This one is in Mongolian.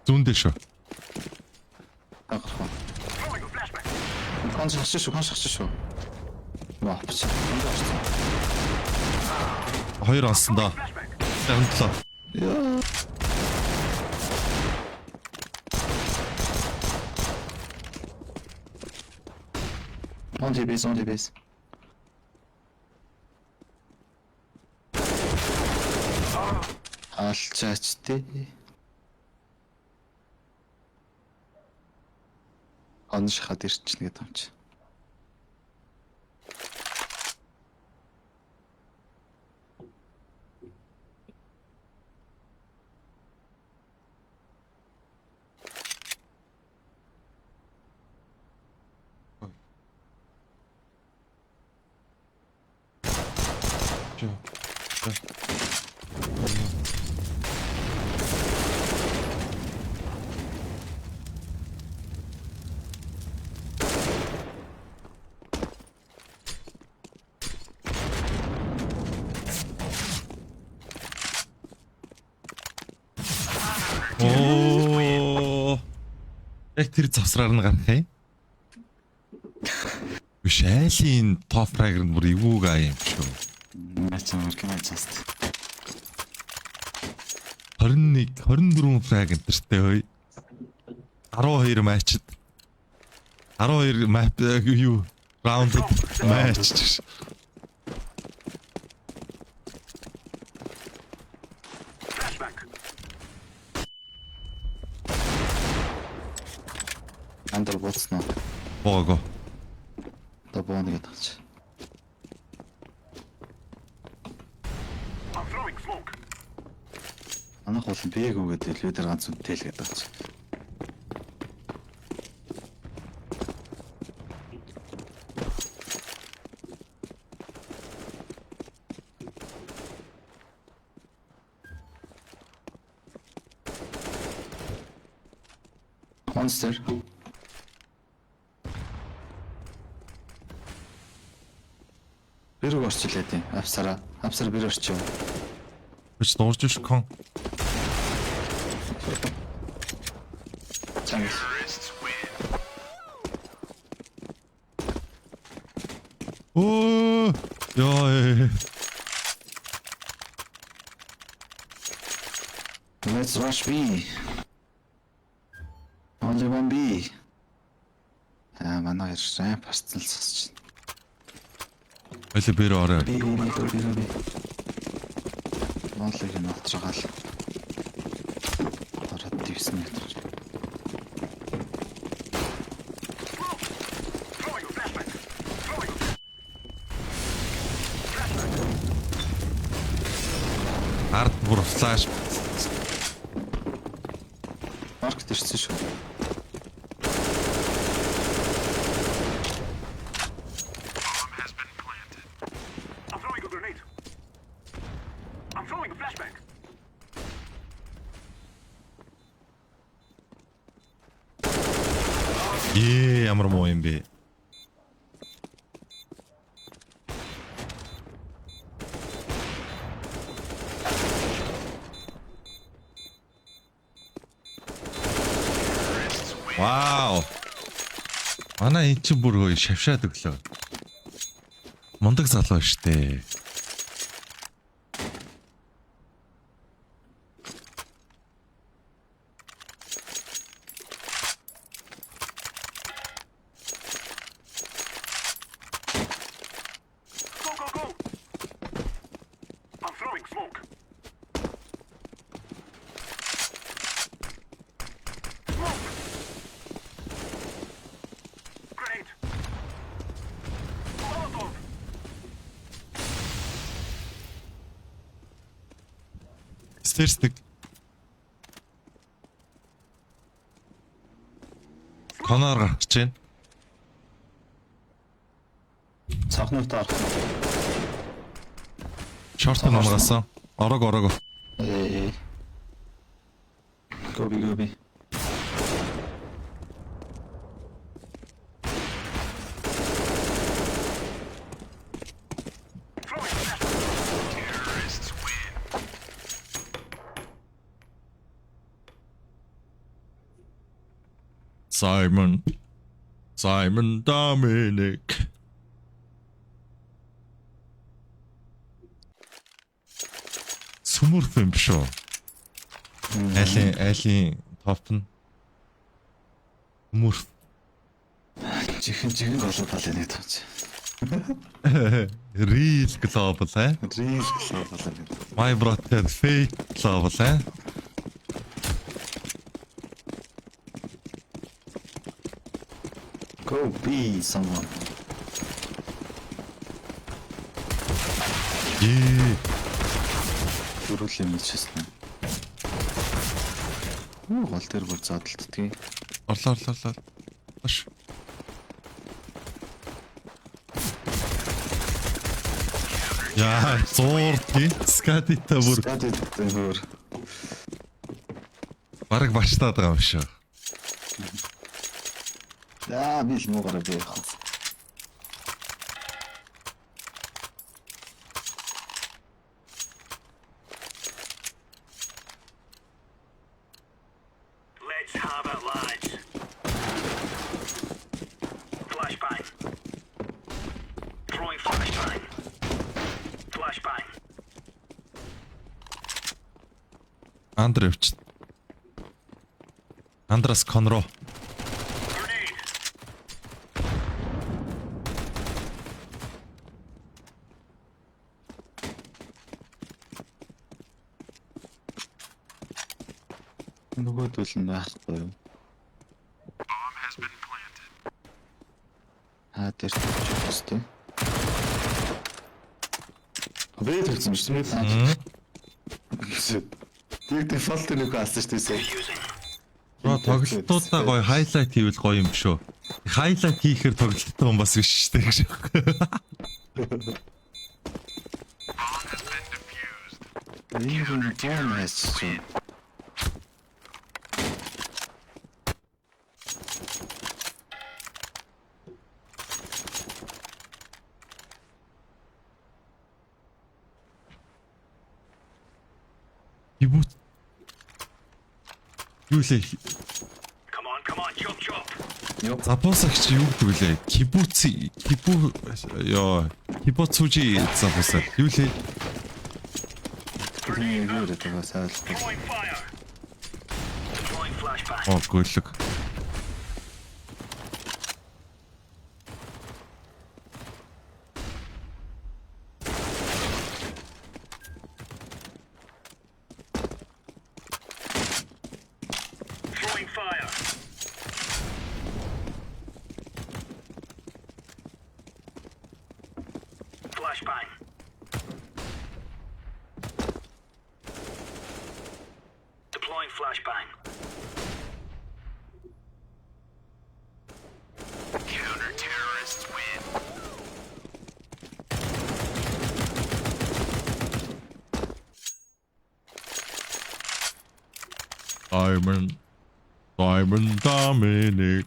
Зүүндээ шүү. Агаарх. Конч хашиж шүү. Ваа, бич. Хоёр онсон доо. 77. Яа. On DBS. Алчаач тий. Онш хад ирчихнэ гэдэг юм чи. Оо. Яг тэр завсраар нь гарах юм. Биш айлын топ фрагер бүр эвүүг аа юм шүү. Матч амаркнаас. 21 24 фраг энтертэй хөөе. 12 матчд 12 мап юу раунд матч. Андер боцно. Бого. Добон гэдэг чи. Анх бол бэг үгээд элвэдэр ганц үнэтэй л гэдэг чи. Monster. Бэрэг орчлээ тийм. Авсар бэр орчих. Биш дуурж ш кон. Чангас. Оо. Яа. Let's rush B. Only one B. Манай хоёр пастал сосч. Ойло бэр орой. Би. Монлыг нь олж байгаа л. Ороод 9 метр. Ард бүр флаш. Маркет ирсэн шүү. Ямар муу юм бэ? Вау. Манай эн чинь бүр хөөе шавшаад өглөө. Мундаг залуу штэ. Стэрстик. Конор гарч чинь. Цахнуутай арах. Шорт намгасан. Орог. Гоби. Simon Dominic. Сүмүрх юм биш үү? Айлын топ нь сүмүрх. Чихэн голоодал энэ таач. Real global Real голоодал энэ. My brother fake global Go be someone. Дөрүл юм чийсэн. Гол дээр бүр задлтдгийг. Орлоо. Баш. Яа, зуурдгийн скадита бүр Скадитай хөр. бараг бачтаад байгаа юм шиг. Яа, би л муугараа би яах вэ? Let's have it, lads. Flashbang. Throwing flashbang. Flashbang. Андревч. Андрас Конро. Grenade. Нөгөөдөл нь байхгүй юу? Тэр чигстэй. Вэйт хийсэн шүү дээ. Тэр дефолт нэг хаасан шүү дээ. Using. Бро тоглолтуудаа гоё хайлайт хийвэл гоё юм шүү. Хайлайт хийхээр тоглолттой юм бас биш шүү дээ гэж. Энэ юм яасан. Кибут. Юу лээ? Come on, chop chop. Запосагч юу гэдэг вүлээ? Кибуцужи запосаг. Юу лээ? Тэр юм юу гэдэг вэ? Сайн л. Throwing fire. Deploying flashbang. Оо гүйлэг. Throwing fire. Flashbang. Deploying flashbang. Counter-terrorists win. Simon Dominic.